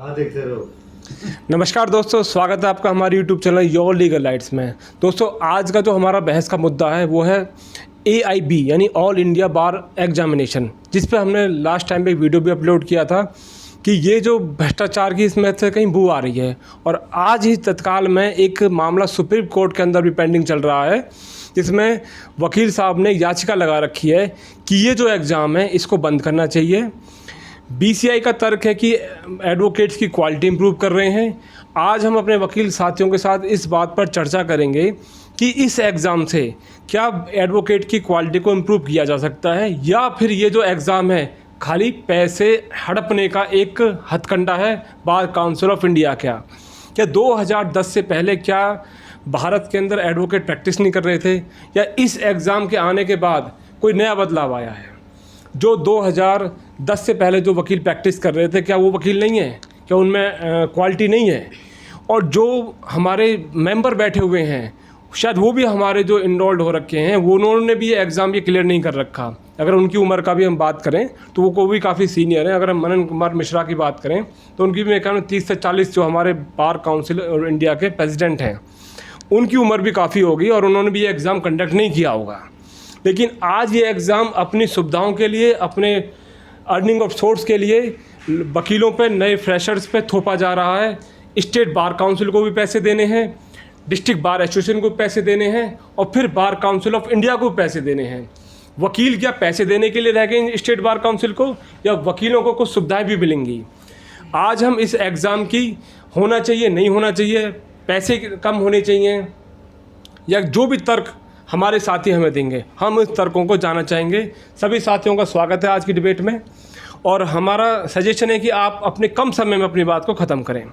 देखते रहो। नमस्कार दोस्तों, स्वागत है आपका हमारे YouTube channel your legal rights में। दोस्तों, आज का जो हमारा बहस का मुद्दा है वो है AIB यानी ऑल इंडिया बार एग्जामिनेशन, जिस पे हमने लास्ट टाइम पे एक वीडियो भी अपलोड किया था कि ये जो भ्रष्टाचार की इसमें से कहीं बू आ रही है। और आज ही तत्काल में एक मामला सुप्रीम कोर्ट के अंदर भी पेंडिंग चल रहा है, जिसमें वकील साहब ने याचिका लगा रखी है कि ये जो एग्ज़ाम है इसको बंद करना चाहिए। BCI का तर्क है कि एडवोकेट्स की क्वालिटी इंप्रूव कर रहे हैं। आज हम अपने वकील साथियों के साथ इस बात पर चर्चा करेंगे कि इस एग्ज़ाम से क्या एडवोकेट की क्वालिटी को इम्प्रूव किया जा सकता है, या फिर ये जो एग्ज़ाम है खाली पैसे हड़पने का एक हथकंडा है बार काउंसिल ऑफ इंडिया। क्या 2010 से पहले क्या भारत के अंदर एडवोकेट प्रैक्टिस नहीं कर रहे थे, या इस एग्ज़ाम के आने के बाद कोई नया बदलाव आया है? जो 2010 से पहले जो वकील प्रैक्टिस कर रहे थे, क्या वो वकील नहीं है? क्या उनमें क्वालिटी नहीं है? और जो हमारे मेंबर बैठे हुए हैं, शायद वो भी हमारे जो इनरोल्ड हो रखे हैं, वो उन्होंने भी ये एग्ज़ाम ये क्लियर नहीं कर रखा। अगर उनकी उम्र का भी हम बात करें तो वो भी काफ़ी सीनियर हैं। अगर हम मनन कुमार मिश्रा की बात करें तो उनकी भी मेरे ख्याल में 30 से 40, जो हमारे बार काउंसिल और इंडिया के प्रेसिडेंट हैं, उनकी उम्र भी काफ़ी होगी और उन्होंने भी ये एग्ज़ाम कंडक्ट नहीं किया होगा। लेकिन आज ये एग्ज़ाम अपनी सुविधाओं के लिए, अपने अर्निंग ऑफ सोर्स के लिए वकीलों पे, नए फ्रेशर्स पे थोपा जा रहा है। स्टेट बार काउंसिल को भी पैसे देने हैं, डिस्ट्रिक्ट बार एसोसिएशन को पैसे देने हैं, और फिर बार काउंसिल ऑफ इंडिया को पैसे देने हैं। वकील क्या पैसे देने के लिए रह गए स्टेट बार काउंसिल को, या वकीलों को कुछ सुविधाएँ भी मिलेंगी? आज हम इस एग्ज़ाम की होना चाहिए, नहीं होना चाहिए, पैसे कम होने चाहिए, या जो भी तर्क हमारे साथी हमें देंगे, हम इस तर्कों को जानना चाहेंगे। सभी साथियों का स्वागत है आज की डिबेट में, और हमारा सजेशन है कि आप अपने कम समय में अपनी बात को ख़त्म करें।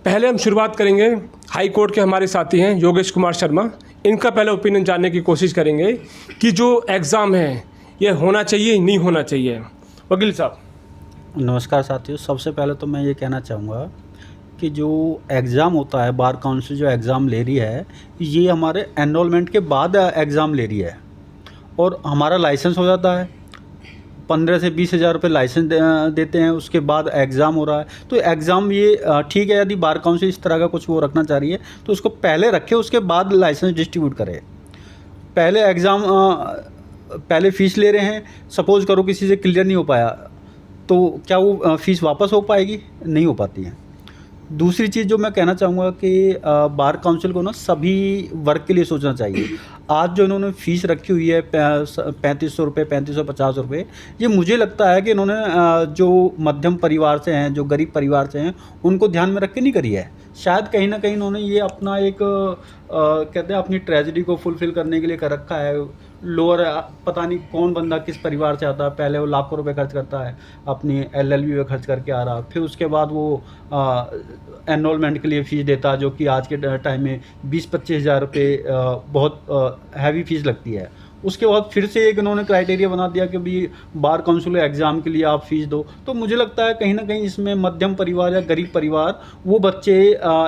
पहले हम शुरुआत करेंगे, हाई कोर्ट के हमारे साथी हैं योगेश कुमार शर्मा, इनका पहले ओपिनियन जानने की कोशिश करेंगे कि जो एग्ज़ाम है ये होना चाहिए, नहीं होना चाहिए। वकील साहब। नमस्कार साथियों, सबसे पहले तो मैं ये कहना चाहूँगा कि जो एग्ज़ाम होता है, बार काउंसिल जो एग्ज़ाम ले रही है, ये हमारे एनरोलमेंट के बाद एग्ज़ाम ले रही है, और हमारा लाइसेंस हो जाता है। 15 से 20 हज़ार रुपये लाइसेंस देते हैं, उसके बाद एग्ज़ाम हो रहा है। तो एग्ज़ाम ये ठीक है, यदि बार काउंसिल इस तरह का कुछ वो रखना चाह रही है तो उसको पहले रखे, उसके बाद लाइसेंस डिस्ट्रीब्यूट करे। पहले एग्ज़ाम पहले फ़ीस ले रहे हैं, सपोज़ करो किसी से क्लियर नहीं हो पाया, तो क्या वो फ़ीस वापस हो पाएगी? नहीं हो पाती है। दूसरी चीज़ जो मैं कहना चाहूँगा कि बार काउंसिल को ना सभी वर्ग के लिए सोचना चाहिए। आज जो इन्होंने फ़ीस रखी हुई है 3500 रुपये, 3550 रुपये, ये मुझे लगता है कि इन्होंने जो मध्यम परिवार से हैं, जो गरीब परिवार से हैं, उनको ध्यान में रख के नहीं करी है। शायद कहीं ना कहीं इन्होंने ये अपना एक कहते हैं अपनी ट्रेजेडी को फुलफ़िल करने के लिए कर रखा है। लोअर पता नहीं कौन बंदा किस परिवार से आता है, पहले वो लाखों रुपए खर्च करता है, अपनी LLB में खर्च करके आ रहा, फिर उसके बाद वो एनरोलमेंट के लिए फ़ीस देता, जो कि आज के टाइम में 20-25 हज़ार रुपये बहुत हैवी फ़ीस लगती है। उसके बाद फिर से एक इन्होंने क्राइटेरिया बना दिया कि भाई बार काउंसिल एग्ज़ाम के लिए आप फ़ीस दो। तो मुझे लगता है कहीं ना कहीं इसमें मध्यम परिवार या गरीब परिवार, वो बच्चे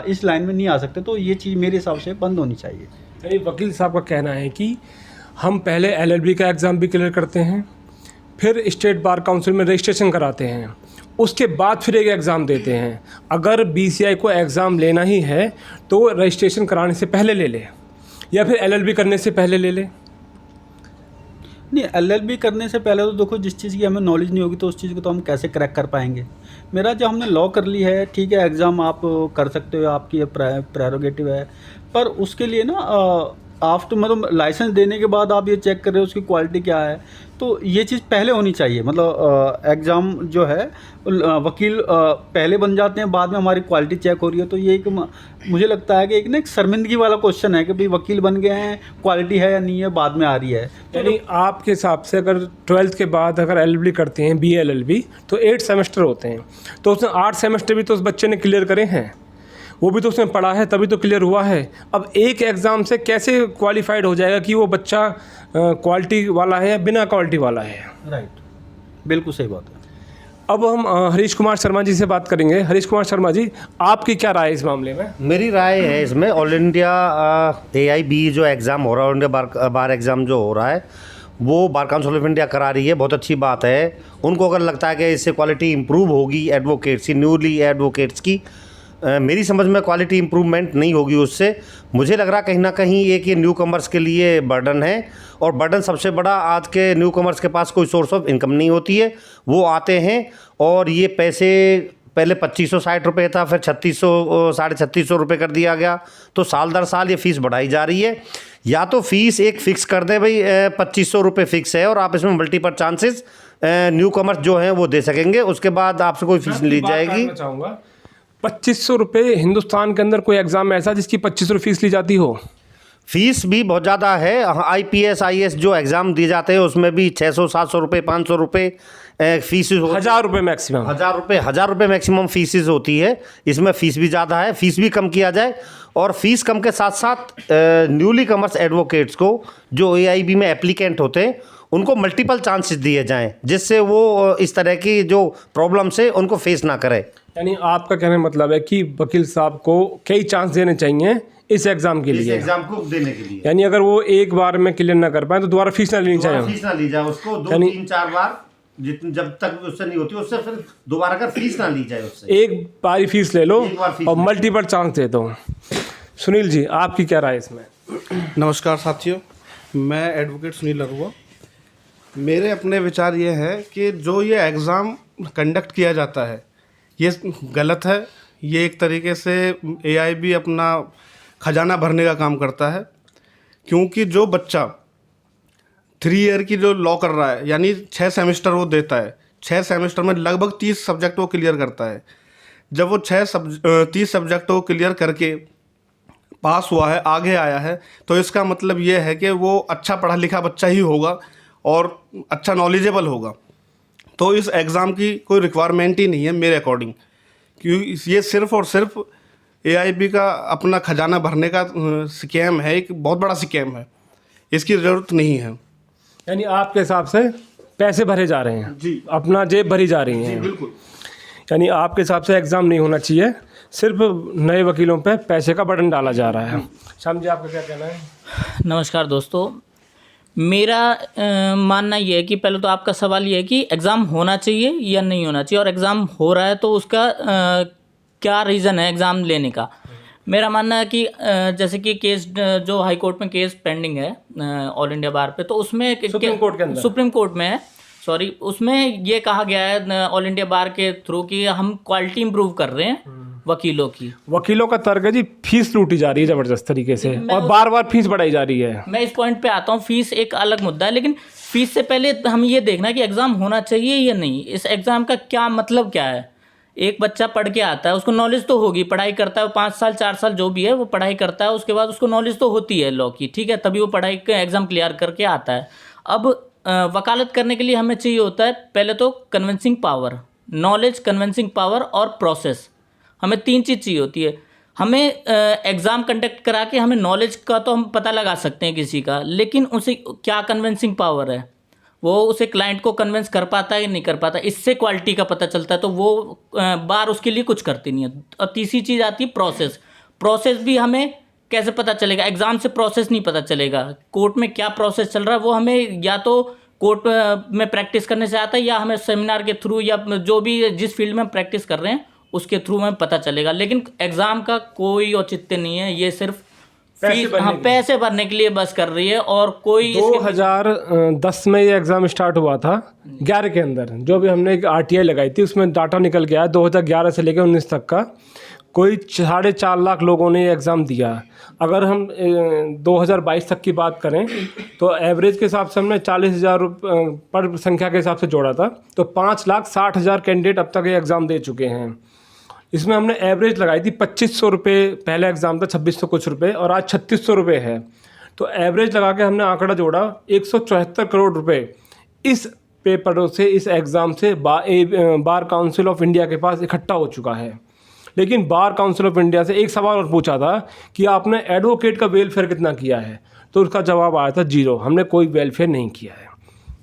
इस लाइन में नहीं आ सकते। तो ये चीज़ मेरे हिसाब से बंद होनी चाहिए। यानी वकील साहब का कहना है कि हम पहले LLB का एग्ज़ाम भी क्लियर करते हैं, फिर स्टेट बार काउंसिल में रजिस्ट्रेशन कराते हैं, उसके बाद फिर एक एग्ज़ाम देते हैं। अगर BCI को एग्ज़ाम लेना ही है तो रजिस्ट्रेशन कराने से पहले ले ले, या फिर LLB करने से पहले ले ले। नहीं, LLB करने से पहले तो देखो, जिस चीज़ की हमें नॉलेज नहीं होगी तो उस चीज़ को तो हम कैसे क्रैक कर पाएंगे। मेरा जो हमने लॉ कर ली है, ठीक है, एग्ज़ाम आप कर सकते हो, आपकी प्रेरोगेटिव है, पर उसके लिए ना आफ्टर मतलब लाइसेंस देने के बाद आप ये चेक कर रहे हो उसकी क्वालिटी क्या है, तो ये चीज़ पहले होनी चाहिए। मतलब एग्ज़ाम जो है वकील पहले बन जाते हैं, बाद में हमारी क्वालिटी चेक हो रही है। तो ये एक मुझे लगता है कि एक ना एक शर्मिंदगी वाला क्वेश्चन है कि भाई वकील बन गए हैं, क्वालिटी है या नहीं है, बाद में आ रही है। यानी आपके हिसाब से अगर 12th के बाद अगर LLB करते हैं, BA LLB, तो 8 सेमेस्टर होते हैं, तो उसने 8 सेमेस्टर भी तो उस बच्चे ने क्लियर करे हैं, वो भी तो उसने पढ़ा है, तभी तो क्लियर हुआ है। अब एक एग्ज़ाम से कैसे क्वालिफाइड हो जाएगा कि वो बच्चा क्वालिटी वाला है या बिना क्वालिटी वाला है? राइट, बिल्कुल सही बात है। अब हम हरीश कुमार शर्मा जी से बात करेंगे। हरीश कुमार शर्मा जी, आपकी क्या राय है इस मामले में? मेरी राय है इसमें, ऑल इंडिया AIB जो एग्ज़ाम हो रहा है, ऑल इंडिया बार एग्ज़ाम जो हो रहा है, वो बार काउंसिल ऑफ इंडिया करा रही है, बहुत अच्छी बात है। उनको अगर लगता है कि इससे क्वालिटी इंप्रूव होगी एडवोकेट्स की, न्यूली एडवोकेट्स की, मेरी समझ में क्वालिटी इंप्रूवमेंट नहीं होगी उससे। मुझे लग रहा कहीं ना कहीं एक ये न्यू कमर्स के लिए बर्डन है, और बर्डन सबसे बड़ा, आज के न्यू कमर्स के पास कोई सोर्स ऑफ इनकम नहीं होती है। वो आते हैं और ये पैसे पहले 2560 रुपये था, फिर 3600 3650 रुपये कर दिया गया, तो साल दर साल ये फ़ीस बढ़ाई जा रही है। या तो फ़ीस एक फ़िक्स कर दे भाई, 2500 रुपये फ़िक्स है और आप इसमें मल्टीपल चांसेस न्यू कमर्स जो हैं वो दे सकेंगे, उसके बाद आपसे कोई फ़ीस नहीं ली जाएगी। चाहूँगा 2500 रुपये, हिंदुस्तान के अंदर कोई एग्ज़ाम ऐसा जिसकी 2500 फीस ली जाती हो? फ़ीस भी बहुत ज़्यादा है। IPS IAS जो एग्ज़ाम दिए जाते हैं उसमें भी 600 700 रुपये 500 रुपये फ़ीस, 1000 रुपये मैक्सिमम। 1000 रुपये मैक्सिमम फीसिस होती है। इसमें फ़ीस भी ज़्यादा है, फ़ीस भी कम किया जाए, और फ़ीस कम के साथ साथ न्यूली कमर्स एडवोकेट्स को जो AIB में एप्लीकेंट होते हैं उनको मल्टीपल चांसेस दिए जाएं, जिससे वो इस तरह की जो प्रॉब्लम्स है उनको फेस ना करें। यानी आपका कहने का मतलब है कि वकील साहब को कई चांस देने चाहिए इस एग्ज़ाम के इस लिए, एग्ज़ाम को देने के लिए। यानी अगर वो एक बार में क्लियर ना कर पाए तो दोबारा फीस ना लेनी चाहिए। फीस ना ली जाए उसको, 2 3 4 बार, जितनी जब तक उससे नहीं होती उससे फिर दोबारा कर फीस ना ली जाए उससे। एक बारी फीस ले लो एक बार फीस और ले लो। मल्टीपल चांस दे दो। सुनील जी, आपकी क्या राय है इसमें? नमस्कार साथियों, मैं एडवोकेट सुनील अरुआ। मेरे अपने विचार ये हैं कि जो ये एग्ज़ाम कंडक्ट किया जाता है ये गलत है। ये एक तरीके से AIB अपना खजाना भरने का काम करता है, क्योंकि जो बच्चा 3 ईयर की जो लॉ कर रहा है, यानी 6 सेमेस्टर वो देता है, 6 सेमेस्टर में लगभग 30 सब्जेक्ट वो क्लियर करता है। जब वो 30 सब्जेक्ट वो क्लियर करके पास हुआ है, आगे आया है, तो इसका मतलब ये है कि वो अच्छा पढ़ा लिखा बच्चा ही होगा और अच्छा नॉलेजेबल होगा। तो इस एग्ज़ाम की कोई रिक्वायरमेंट ही नहीं है मेरे अकॉर्डिंग, क्योंकि ये सिर्फ़ और सिर्फ AIB का अपना खजाना भरने का स्कैम है, एक बहुत बड़ा स्कैम है, इसकी ज़रूरत नहीं है। यानी आपके हिसाब से पैसे भरे जा रहे हैं जी, अपना जेब भरी जा रही है। बिल्कुल। यानी आपके हिसाब से एग्ज़ाम नहीं होना चाहिए, सिर्फ नए वकीलों पे पैसे का बटन डाला जा रहा है। श्याम जी, आपका क्या कहना है? नमस्कार दोस्तों, मेरा मानना ये है कि पहले तो आपका सवाल ये है कि एग्ज़ाम होना चाहिए या नहीं होना चाहिए, और एग्ज़ाम हो रहा है तो उसका क्या रीज़न है एग्ज़ाम लेने का। मेरा मानना है कि जैसे कि केस जो हाई कोर्ट में केस पेंडिंग है ऑल इंडिया बार पे, तो उसमें सुप्रीम कोर्ट के अंदर, सुप्रीम कोर्ट में है, सॉरी, उसमें ये कहा गया है ऑल इंडिया बार के थ्रू कि हम क्वालिटी इंप्रूव कर रहे हैं वकीलों की। वकीलों का तर्क है जी फीस लूटी जा रही है ज़बरदस्त तरीके से, और बार बार फीस बढ़ाई जा रही है। मैं इस पॉइंट पे आता हूँ, फीस एक अलग मुद्दा है, लेकिन फीस से पहले हम ये देखना है कि एग्ज़ाम होना चाहिए या नहीं। इस एग्ज़ाम का क्या मतलब क्या है? एक बच्चा पढ़ के आता है, उसको नॉलेज तो होगी, पढ़ाई करता है, 5 साल 4 साल जो भी है वो पढ़ाई करता है, उसके बाद उसको नॉलेज तो होती है लॉ की, ठीक है, तभी वो पढ़ाई का एग्ज़ाम क्लियर करके आता है। अब वकालत करने के लिए हमें चाहिए होता है पहले तो convincing power, knowledge, convincing power और प्रोसेस। हमें 3 चीज़ चाहिए होती है। हमें एग्ज़ाम कंडक्ट करा के हमें नॉलेज का तो हम पता लगा सकते हैं किसी का, लेकिन उसे क्या कन्विंसिंग पावर है, वो उसे क्लाइंट को कन्विंस कर पाता है या नहीं कर पाता, इससे क्वालिटी का पता चलता है। तो वो बार उसके लिए कुछ करती नहीं है। और तीसरी चीज़ आती है प्रोसेस। प्रोसेस भी हमें कैसे पता चलेगा? एग्ज़ाम से प्रोसेस नहीं पता चलेगा। कोर्ट में क्या प्रोसेस चल रहा है वो हमें या तो कोर्ट में प्रैक्टिस करने से आता है, या हमें सेमिनार के थ्रू, या जो भी जिस फील्ड में हम प्रैक्टिस कर रहे हैं उसके थ्रू हमें पता चलेगा। लेकिन एग्ज़ाम का कोई औचित्य नहीं है, ये सिर्फ पैसे भरने के लिए बस कर रही है। और कोई 2010 में ये एग्ज़ाम स्टार्ट हुआ था 11 के अंदर, जो भी हमने एक RTI लगाई थी उसमें डाटा निकल गया 2011 से लेकर 19 तक का, कोई 4.5 लाख लोगों ने ये एग्ज़ाम दिया। अगर हम 2022 तक की बात करें तो एवरेज के हिसाब से हमने 40,000 पर संख्या के हिसाब से जोड़ा था, तो 5,60,000 कैंडिडेट अब तक ये एग्ज़ाम दे चुके हैं। इसमें हमने एवरेज लगाई थी 2500 रुपये, पहले एग्ज़ाम था 2600 कुछ रुपये, और आज 3600 रुपये है। तो एवरेज लगा के हमने आंकड़ा जोड़ा 174 करोड़ रुपए इस पेपरों से, इस एग्ज़ाम से बार काउंसिल ऑफ इंडिया के पास इकट्ठा हो चुका है। लेकिन बार काउंसिल ऑफ इंडिया से एक सवाल और पूछा था कि आपने एडवोकेट का वेलफेयर कितना किया है, तो उसका जवाब आया था 0, हमने कोई वेलफेयर नहीं किया है।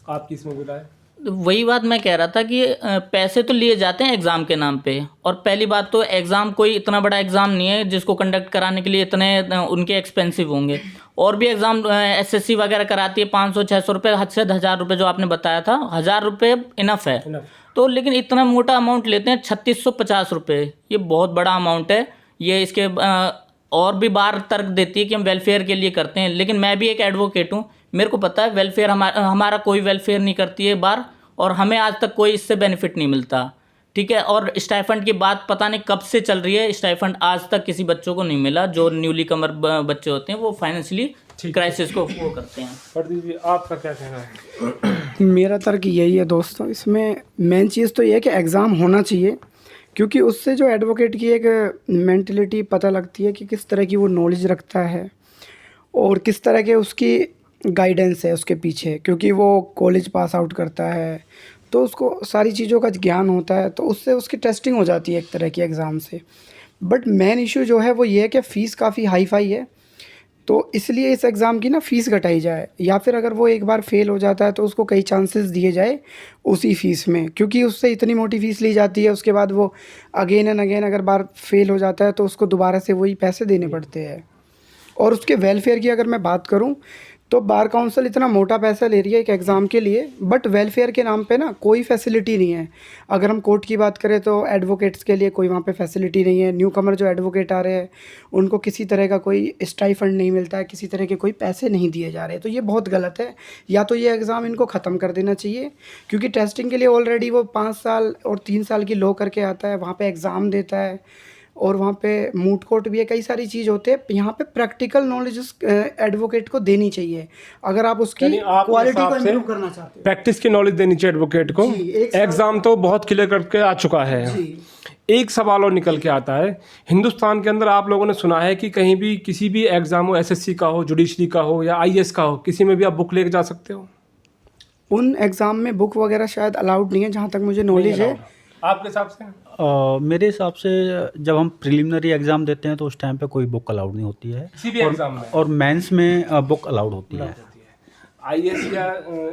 आपकी इसमें राय? वही बात मैं कह रहा था कि पैसे तो लिए जाते हैं एग्ज़ाम के नाम पे, और पहली बात तो एग्ज़ाम कोई इतना बड़ा एग्ज़ाम नहीं है जिसको कंडक्ट कराने के लिए इतने उनके एक्सपेंसिव होंगे। और भी एग्ज़ाम एसएससी वगैरह कराती है 500-600 रुपये, हद से 1000 रुपये जो आपने बताया था, 1000 रुपये इनफ है। तो लेकिन इतना मोटा अमाउंट लेते हैं 3650 रुपये, ये बहुत बड़ा अमाउंट है। ये इसके और भी बार तर्क देती है कि हम वेलफेयर के लिए करते हैं, लेकिन मैं भी एक एडवोकेट हूँ, मेरे को पता है वेलफेयर हमारा कोई वेलफेयर नहीं करती है बार, और हमें आज तक कोई इससे बेनिफिट नहीं मिलता, ठीक है। और स्टाइफंड की बात पता नहीं कब से चल रही है, स्टाइफंड आज तक किसी बच्चों को नहीं मिला। जो न्यूली कमर बच्चे होते हैं वो फाइनेंशियली क्राइसिस को वो करते हैं। प्रदीप जी, आपका क्या कहना है? मेरा तर्क यही है दोस्तों, इसमें मेन चीज़ तो ये है कि एग्ज़ाम होना चाहिए, क्योंकि उससे जो एडवोकेट की एक मेंटलिटी पता लगती है कि किस तरह की वो नॉलेज रखता है और किस तरह के उसकी गाइडेंस है उसके पीछे, क्योंकि वो कॉलेज पास आउट करता है तो उसको सारी चीज़ों का ज्ञान होता है, तो उससे उसकी टेस्टिंग हो जाती है एक तरह की एग्ज़ाम से। बट मेन इशू जो है वो ये है कि फ़ीस काफ़ी हाई फाई है, तो इसलिए इस एग्ज़ाम की ना फ़ीस घटाई जाए, या फिर अगर वो एक बार फेल हो जाता है तो उसको कई चांसेस दिए जाए उसी फ़ीस में, क्योंकि उससे इतनी मोटी फ़ीस ली जाती है, उसके बाद वो अगेन एंड अगेन अगर बार फेल हो जाता है तो उसको दोबारा से वही पैसे देने पड़ते हैं। और उसके वेलफेयर की अगर मैं बात करूं तो बार काउंसिल इतना मोटा पैसा ले रही है एक एग्ज़ाम के लिए, बट वेलफेयर के नाम पे ना कोई फैसिलिटी नहीं है। अगर हम कोर्ट की बात करें तो एडवोकेट्स के लिए कोई वहाँ पे फैसिलिटी नहीं है। न्यू कमर जो एडवोकेट आ रहे हैं उनको किसी तरह का कोई स्टाइफंड नहीं मिलता है, किसी तरह के कोई पैसे नहीं दिए जा रहे, तो ये बहुत गलत है। या तो ये एग्ज़ाम इनको ख़त्म कर देना चाहिए, क्योंकि टेस्टिंग के लिए ऑलरेडी वो 5 साल और 3 साल की लॉ करके आता है, वहाँ पर एग्ज़ाम देता है और वहाँ पे मूट कोर्ट भी है, कई सारी चीज़ होते हैं। यहाँ पे प्रैक्टिकल नॉलेज एडवोकेट को देनी चाहिए अगर आप उसकी क्वालिटी को इम्प्रूव करना चाहते हो। प्रैक्टिस की नॉलेज देनी चाहिए एडवोकेट को। एग्जाम तो बहुत क्लियर करके आ चुका है। एक सवाल और निकल के आता है, हिंदुस्तान के अंदर आप लोगों ने सुना है कि कहीं भी किसी भी एग्जाम हो, एसएससी का हो, जुडिशरी का हो या आईएएस का हो, किसी में भी आप बुक लेके जा सकते हो? उन एग्ज़ाम में बुक वगैरह शायद अलाउड नहीं है, जहाँ तक मुझे नॉलेज है। आपके हिसाब से? मेरे हिसाब से जब हम प्रिलिमिनरी एग्ज़ाम देते हैं तो उस टाइम पे कोई बुक अलाउड नहीं होती है, किसी भी एग्जाम में। और मेंस में बुक अलाउड होती है। आईएएस या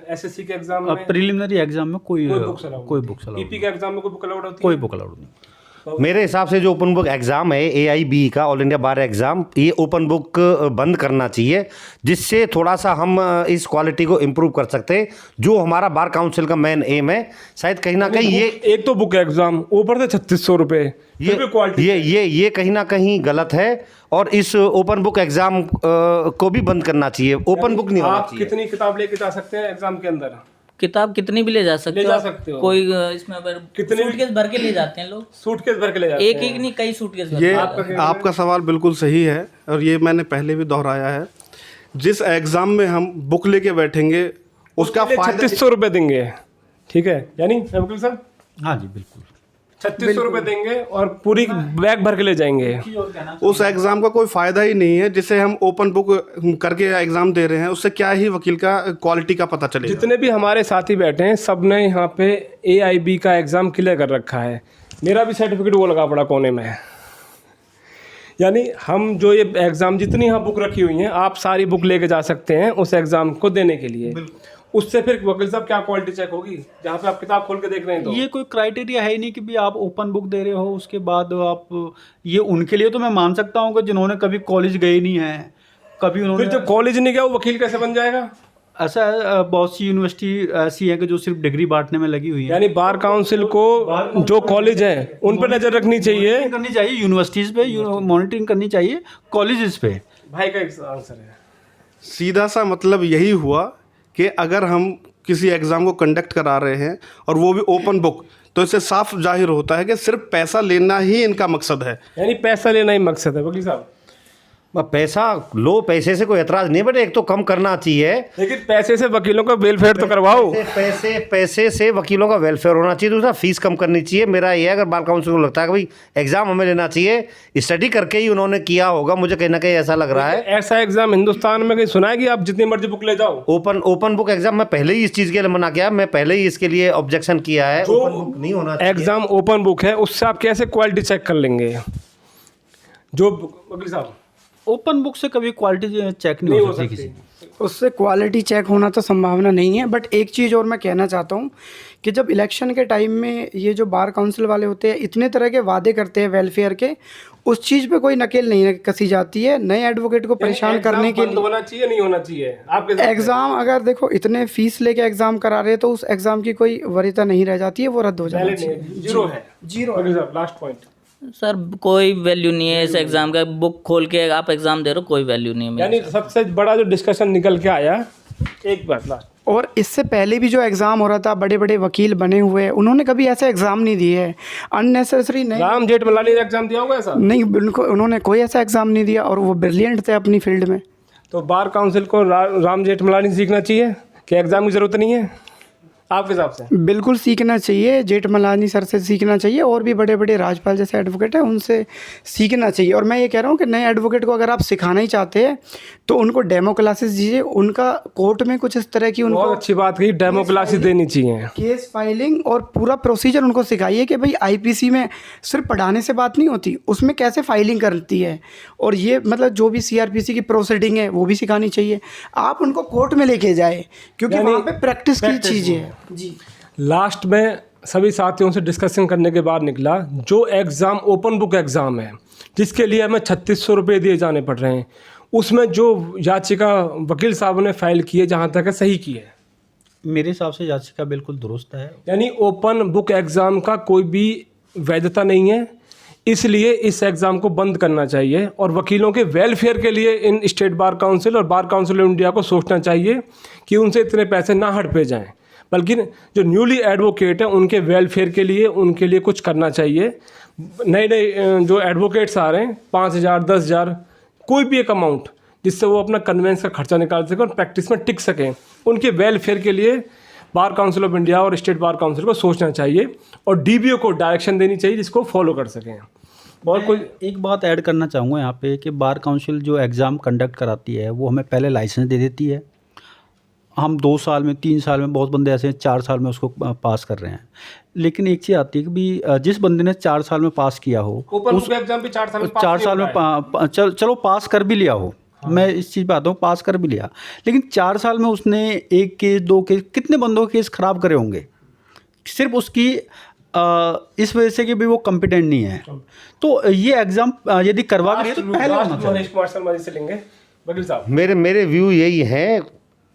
एसएससी के एग्जाम में, प्रिलिमिनरी एग्ज़ाम में कोई बुक्स अलाउड, पीपी के एग्जाम में कोई बुक अलाउड होती है? कोई बुक अलाउड नहीं। मेरे हिसाब से जो ओपन बुक एग्ज़ाम है AIB का, ऑल इंडिया बार एग्ज़ाम, ये ओपन बुक बंद करना चाहिए, जिससे थोड़ा सा हम इस क्वालिटी को इम्प्रूव कर सकते हैं, जो हमारा बार काउंसिल का मेन एम है। शायद कहीं ना कहीं ये एक तो बुक एग्जाम ऊपर से 3600 रुपये, ये कहीं ना कहीं गलत है, और इस ओपन बुक एग्ज़ाम को भी बंद करना चाहिए। ओपन बुक नहीं होना आप चाहिए। कितनी किताब लेके जा सकते हैं एग्जाम के अंदर? किताब कितनी भी ले जा सकते हो। कोई इसमें कितने सूटकेस भर के ले जाते हैं लोग, सूटकेस भर के ले जाते हैं। एक नहीं कई सूटकेस भर ये के। आपका सवाल बिल्कुल सही है, और ये मैंने पहले भी दोहराया है। जिस एग्ज़ाम में हम बुक लेके बैठेंगे उसका फायदा 3600 रुपये देंगे, ठीक है? यानी वकील साहब, हाँ जी बिल्कुल 3600 रुपये देंगे और पूरी बैग भर के ले जाएंगे। उस एग्ज़ाम का कोई फ़ायदा ही नहीं है। जिसे हम ओपन बुक करके एग्ज़ाम दे रहे हैं, उससे क्या ही वकील का क्वालिटी का पता चलेगा। जितने भी हमारे साथी बैठे हैं सब ने यहाँ पे AIB का एग्ज़ाम क्लियर कर रखा है। मेरा भी सर्टिफिकेट वो लगा पड़ा कोने में। यानी हम जो ये एग्ज़ाम जितनी यहाँ बुक रखी हुई हैं, आप सारी बुक लेके जा सकते हैं उस एग्ज़ाम को देने के लिए। उससे फिर वकील साहब क्या क्वालिटी चेक होगी जहाँ पे आप किताब खोल के देख रहे हैं? तो ये कोई क्राइटेरिया है ही नहीं कि भी आप ओपन बुक दे रहे हो उसके बाद आप, ये उनके लिए तो मैं मान सकता हूँ कि जिन्होंने कभी कॉलेज गए नहीं है, कभी उन्होंने, फिर जो कॉलेज नहीं गया वो वकील कैसे बन जाएगा? ऐसा है, बहुत सी यूनिवर्सिटी ऐसी है कि जो सिर्फ डिग्री बांटने में लगी हुई है। यानी बार काउंसिल को जो कॉलेज है उन पर नज़र रखनी चाहिए, करनी चाहिए, यूनिवर्सिटीज़ पे मॉनिटरिंग करनी चाहिए, कॉलेजेस पे। भाई का एक आंसर है। सीधा सा मतलब यही हुआ कि अगर हम किसी एग्ज़ाम को कंडक्ट करा रहे हैं और वो भी ओपन बुक, तो इससे साफ जाहिर होता है कि सिर्फ पैसा लेना ही इनका मकसद है। यानी पैसा लेना ही मकसद है। वकील साहब, पैसा लो, पैसे से कोई एतराज़ नहीं है, बट एक तो कम करना चाहिए। लेकिन पैसे से वकीलों का वेलफेयर तो करवाओ। पैसे से वकीलों का वेलफेयर होना चाहिए। दूसरा फीस कम करनी चाहिए। मेरा ये है, अगर बार काउंसिल को लगता है कि भाई एग्ज़ाम हमें लेना चाहिए, स्टडी करके ही उन्होंने किया होगा, मुझे कहीं ना कहीं ऐसा लग रहा है। ऐसा एग्जाम हिंदुस्तान में कहीं सुना है कि आप जितनी मर्जी बुक ले जाओ? ओपन बुक एग्जाम मैं पहले ही इस चीज़ के लिए मना किया, मैं पहले ही इसके लिए ऑब्जेक्शन किया है। ओपन बुक नहीं होना चाहिए। एग्जाम ओपन बुक है, उससे आप कैसे क्वालिटी चेक कर लेंगे? जो वकील साहब, ओपन बुक से कभी क्वालिटी चेक नहीं हो सकती किसी की। उससे क्वालिटी चेक होना तो संभावना नहीं है। बट एक चीज़ और मैं कहना चाहता हूँ कि जब इलेक्शन के टाइम में ये जो बार काउंसिल वाले होते हैं इतने तरह के वादे करते हैं वेलफेयर के, उस चीज़ पे कोई नकेल नहीं कसी जाती है नए एडवोकेट को परेशान करने के लिए। होना चाहिए नहीं होना चाहिए आपके हिसाब से? एग्ज़ाम अगर देखो इतने फीस लेके एग्ज़ाम करा रहे हैं तो उस एग्ज़ाम की कोई वरीयता नहीं रह जाती है, वो रद्द हो जाना Valid चाहिए। नहीं है, जीरो है। जीरो। Last point. सर कोई वैल्यू नहीं है इस एग्ज़ाम का, बुक खोल के आप एग्ज़ाम दे रहे हो, कोई वैल्यू नहीं है मेरे यानी सबसे बड़ा जो डिस्कशन निकल के आया, एक बात लास्ट, और इससे पहले भी जो एग्ज़ाम हो रहा था बड़े बड़े वकील बने हुए हैं, उन्होंने कभी ऐसे एग्ज़ाम नहीं दिए हैं अननेसेसरी। नहीं, राम जेठमलानी ने एग्जाम दिया होगा ऐसा? नहीं, उन्होंने कोई ऐसा एग्ज़ाम नहीं दिया और वो ब्रिलियंट थे अपनी फील्ड में। तो बार काउंसिल को राम जेठमलानी से सीखना चाहिए कि एग्जाम की ज़रूरत नहीं है आपके हिसाब से? बिल्कुल सीखना चाहिए, जेठमलानी सर से सीखना चाहिए और भी बड़े बड़े राजपाल जैसे एडवोकेट हैं उनसे सीखना चाहिए। और मैं ये कह रहा हूँ कि नए एडवोकेट को अगर आप सिखाना ही चाहते हैं तो उनको डेमो क्लासेस दीजिए, उनका कोर्ट में कुछ इस तरह की उनको बहुत अच्छी बात कही, डेमो क्लासेस देनी चाहिए। केस फाइलिंग और पूरा प्रोसीजर उनको सिखाइए कि भाई आईपीसी में सिर्फ पढ़ाने से बात नहीं होती, उसमें कैसे फाइलिंग करती है, और ये मतलब जो भी सीआरपीसी की प्रोसीडिंग है वो भी सिखानी चाहिए। आप उनको कोर्ट में लेके जाए क्योंकि यानी वहाँ पे प्रैक्टिस की चीज़ें हैं जी। लास्ट में सभी साथियों से डिस्कशन करने के बाद निकला जो एग्ज़ाम ओपन बुक एग्ज़ाम है जिसके लिए हमें 3600 रुपये दिए जाने पड़ रहे हैं, उसमें जो याचिका वकील साहब ने फाइल की है जहाँ तक है सही की है? मेरे हिसाब से याचिका बिल्कुल दुरुस्त है। यानी ओपन बुक एग्ज़ाम का कोई भी वैधता नहीं है, इसलिए इस एग्ज़ाम को बंद करना चाहिए और वकीलों के वेलफेयर के लिए इन स्टेट बार काउंसिल और बार काउंसिल ऑफ इंडिया को सोचना चाहिए कि उनसे इतने पैसे ना हड़पे जाएं, बल्कि जो न्यूली एडवोकेट हैं उनके वेलफेयर के लिए उनके लिए कुछ करना चाहिए। नए नए जो एडवोकेट्स आ रहे हैं 5000 10,000 कोई भी एक अमाउंट जिससे वो अपना कन्वेंस का खर्चा निकाल सकें और प्रैक्टिस में टिक सकें, उनके वेलफेयर के लिए बार काउंसिल ऑफ इंडिया और स्टेट बार काउंसिल को सोचना चाहिए और डीबीओ को डायरेक्शन देनी चाहिए जिसको फॉलो कर सकें। और कोई एक बात ऐड करना चाहूँगा यहाँ पे कि बार काउंसिल जो एग्ज़ाम कंडक्ट कराती है वो हमें पहले लाइसेंस दे देती है। हम 2 साल में 3 साल में, बहुत बंदे ऐसे हैं 4 साल में उसको पास कर रहे हैं। लेकिन एक चीज़ आती है कि भी जिस बंदे ने 4 साल में पास किया हो, ओपन बुक एग्जाम भी 4 साल में 4 साल में चलो पास कर भी लिया हो, मैं इस चीज़ पे आता हूँ, पास कर भी लिया, लेकिन 4 साल में उसने 1 केस 2 केस कितने बंदों के केस ख़राब करे होंगे सिर्फ उसकी इस वजह से कि भी वो कॉम्पिटेंट नहीं है। तो ये एग्ज़ाम यदि करवा के तो पहले होना चाहिए। मनीष कुमार शर्मा जी से लेंगे वकील साहब। मेरे व्यू यही है,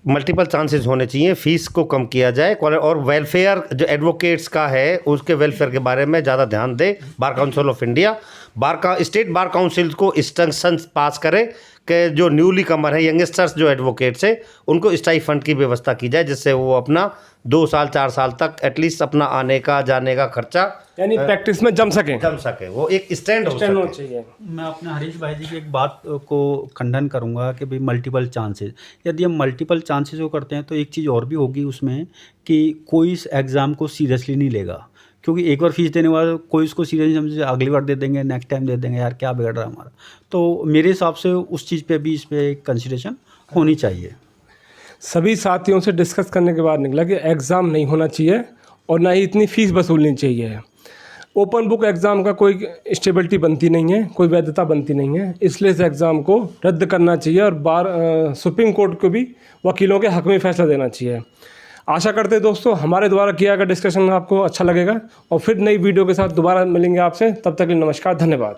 मल्टीपल चांसेस होने चाहिए, फीस को कम किया जाए और वेलफेयर जो एडवोकेट्स का है उसके वेलफेयर के बारे में ज़्यादा ध्यान दे bar council of India. State bar council को इंस्ट्रक्शंस पास करे कि जो न्यूली कमर है, यंगस्टर्स जो एडवोकेट्स है, उनको स्टाइफंड की व्यवस्था की जाए जिससे वो अपना 2 साल 4 साल तक एटलीस्ट अपना आने का जाने का खर्चा यानी प्रैक्टिस में जम सके, वो एक स्टैंड होना चाहिए। मैं अपने हरीश भाई जी की एक बात को खंडन करूंगा कि भाई मल्टीपल चांसेस, यदि हम मल्टीपल चांसेस को करते हैं तो एक चीज़ और भी होगी उसमें कि कोई इस एग्ज़ाम को सीरियसली नहीं लेगा, क्योंकि एक बार फीस देने वाला कोई उसको सीरियसली समझे अगली बार दे देंगे, नेक्स्ट टाइम दे देंगे, यार क्या बिगड़ रहा है हमारा। तो मेरे हिसाब से उस चीज़ पे भी इस पर कंसिडरेशन होनी चाहिए। सभी साथियों से डिस्कस करने के बाद निकला कि एग्ज़ाम नहीं होना चाहिए और ना ही इतनी फ़ीस वसूलनी चाहिए। ओपन बुक एग्ज़ाम का कोई स्टेबिलिटी बनती नहीं है, कोई वैधता बनती नहीं है, इसलिए इस एग्ज़ाम को रद्द करना चाहिए और सुप्रीम कोर्ट को भी वकीलों के हक़ में फैसला देना चाहिए। आशा करते हैं दोस्तों हमारे द्वारा किया गया डिस्कशन आपको अच्छा लगेगा और फिर नई वीडियो के साथ दोबारा मिलेंगे आपसे। तब तक के लिए नमस्कार, धन्यवाद।